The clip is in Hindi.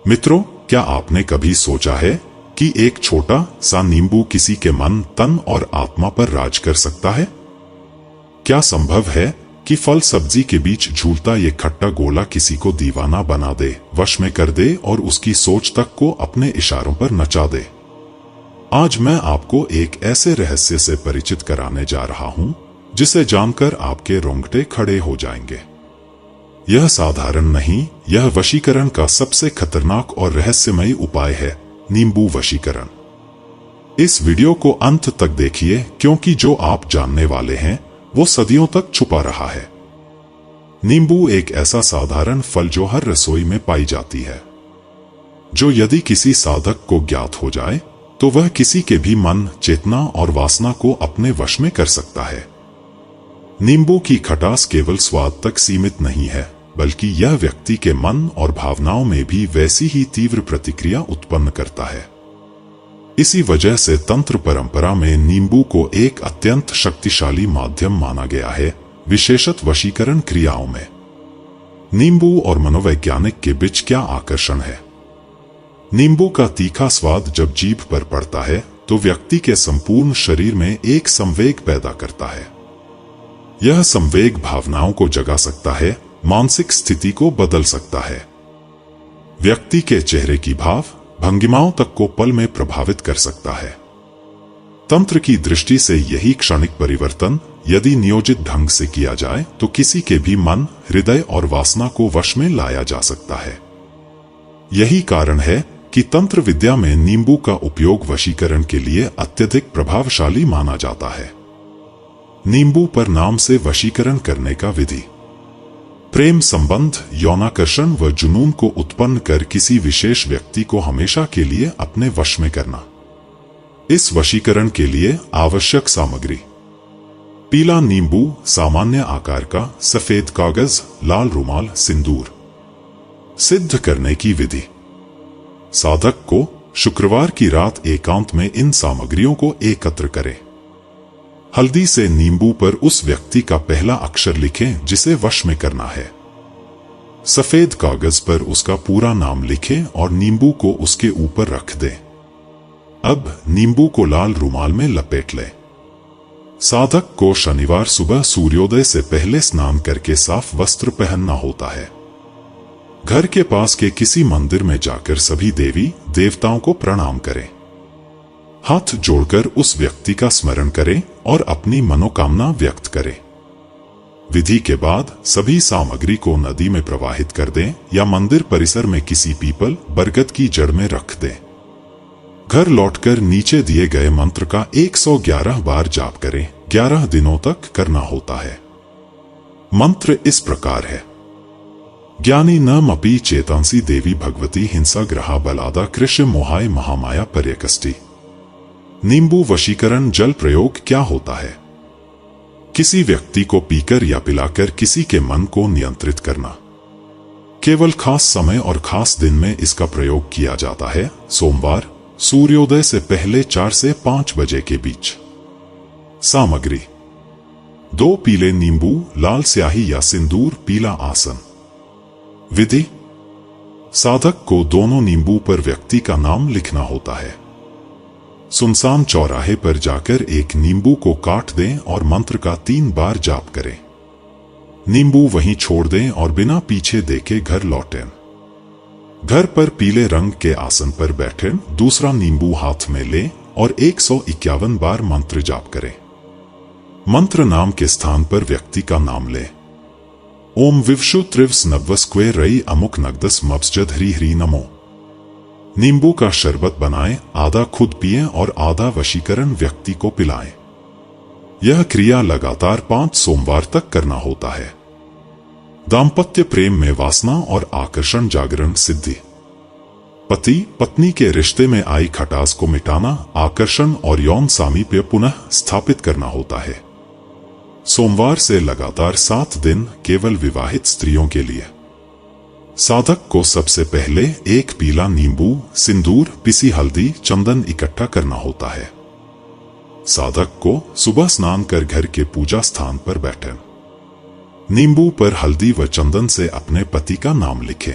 मित्रों, क्या आपने कभी सोचा है कि एक छोटा सा नींबू किसी के मन, तन और आत्मा पर राज कर सकता है? क्या संभव है कि फल सब्जी के बीच झूलता ये खट्टा गोला किसी को दीवाना बना दे, वश में कर दे और उसकी सोच तक को अपने इशारों पर नचा दे? आज मैं आपको एक ऐसे रहस्य से परिचित कराने जा रहा हूं जिसे जानकर आपके रोंगटे खड़े हो जाएंगे। यह साधारण नहीं, यह वशीकरण का सबसे खतरनाक और रहस्यमयी उपाय है, नींबू वशीकरण। इस वीडियो को अंत तक देखिए, क्योंकि जो आप जानने वाले हैं वो सदियों तक छुपा रहा है। नींबू एक ऐसा साधारण फल जो हर रसोई में पाई जाती है, जो यदि किसी साधक को ज्ञात हो जाए तो वह किसी के भी मन, चेतना और वासना को अपने वश में कर सकता है। नींबू की खटास केवल स्वाद तक सीमित नहीं है, बल्कि यह व्यक्ति के मन और भावनाओं में भी वैसी ही तीव्र प्रतिक्रिया उत्पन्न करता है। इसी वजह से तंत्र परंपरा में नींबू को एक अत्यंत शक्तिशाली माध्यम माना गया है, विशेषत वशीकरण क्रियाओं में। नींबू और मनोवैज्ञानिक के बीच क्या आकर्षण है? नींबू का तीखा स्वाद जब जीभ पर पड़ता है तो व्यक्ति के संपूर्ण शरीर में एक संवेग पैदा करता है। यह संवेग भावनाओं को जगा सकता है, मानसिक स्थिति को बदल सकता है, व्यक्ति के चेहरे की भाव भंगिमाओं तक को पल में प्रभावित कर सकता है। तंत्र की दृष्टि से यही क्षणिक परिवर्तन यदि नियोजित ढंग से किया जाए तो किसी के भी मन, हृदय और वासना को वश में लाया जा सकता है। यही कारण है कि तंत्र विद्या में नींबू का उपयोग वशीकरण के लिए अत्यधिक प्रभावशाली माना जाता है। नींबू पर नाम से वशीकरण करने का विधि। प्रेम संबंध, यौनाकर्षण व जुनून को उत्पन्न कर किसी विशेष व्यक्ति को हमेशा के लिए अपने वश में करना। इस वशीकरण के लिए आवश्यक सामग्री: पीला नींबू, सामान्य आकार का, सफेद कागज, लाल रुमाल, सिंदूर। सिद्ध करने की विधि: साधक को शुक्रवार की रात एकांत में इन सामग्रियों को एकत्र करें। हल्दी से नींबू पर उस व्यक्ति का पहला अक्षर लिखें जिसे वश में करना है। सफेद कागज पर उसका पूरा नाम लिखें और नींबू को उसके ऊपर रख दें। अब नींबू को लाल रुमाल में लपेट लें। साधक को शनिवार सुबह सूर्योदय से पहले स्नान करके साफ वस्त्र पहनना होता है। घर के पास के किसी मंदिर में जाकर सभी देवी देवताओं को प्रणाम करें। हाथ जोड़कर उस व्यक्ति का स्मरण करें और अपनी मनोकामना व्यक्त करें। विधि के बाद सभी सामग्री को नदी में प्रवाहित कर दें या मंदिर परिसर में किसी पीपल, बरगद की जड़ में रख दें। घर लौटकर नीचे दिए गए मंत्र का 111 बार जाप करें। 11 दिनों तक करना होता है। मंत्र इस प्रकार है: ज्ञानी नमपि चेतांसी देवी भगवती हिंसा ग्रहा बलादा कृष्ण मोहाय महामाया पर्यकष्टि। नींबू वशीकरण जल प्रयोग क्या होता है? किसी व्यक्ति को पीकर या पिलाकर किसी के मन को नियंत्रित करना। केवल खास समय और खास दिन में इसका प्रयोग किया जाता है। सोमवार, सूर्योदय से पहले 4 से 5 बजे के बीच। सामग्री: 2 पीले नींबू, लाल स्याही या सिंदूर, पीला आसन। विधि: साधक को दोनों नींबू पर व्यक्ति का नाम लिखना होता है। सुनसान चौराहे पर जाकर एक नींबू को काट दें और मंत्र का 3 बार जाप करें। नींबू वहीं छोड़ दें और बिना पीछे देखे घर लौटें। घर पर पीले रंग के आसन पर बैठें, दूसरा नींबू हाथ में लें और 151 बार मंत्र जाप करें। मंत्र नाम के स्थान पर व्यक्ति का नाम लें। ओम विवशु त्रिवस नवस्क्वे रई अमुक नगदस मब्सजद हरी हरी नमो। नींबू का शरबत बनाएं, आधा खुद पिएं और आधा वशीकरण व्यक्ति को पिलाएं। यह क्रिया लगातार 5 सोमवार तक करना होता है। दाम्पत्य प्रेम में वासना और आकर्षण जागरण सिद्धि: पति पत्नी के रिश्ते में आई खटास को मिटाना, आकर्षण और यौन सामीप्य पुनः स्थापित करना होता है। सोमवार से लगातार 7 दिन केवल विवाहित स्त्रियों के लिए। साधक को सबसे पहले 1 पीला नींबू, सिंदूर, पिसी हल्दी, चंदन इकट्ठा करना होता है। साधक को सुबह स्नान कर घर के पूजा स्थान पर बैठें। नींबू पर हल्दी व चंदन से अपने पति का नाम लिखें।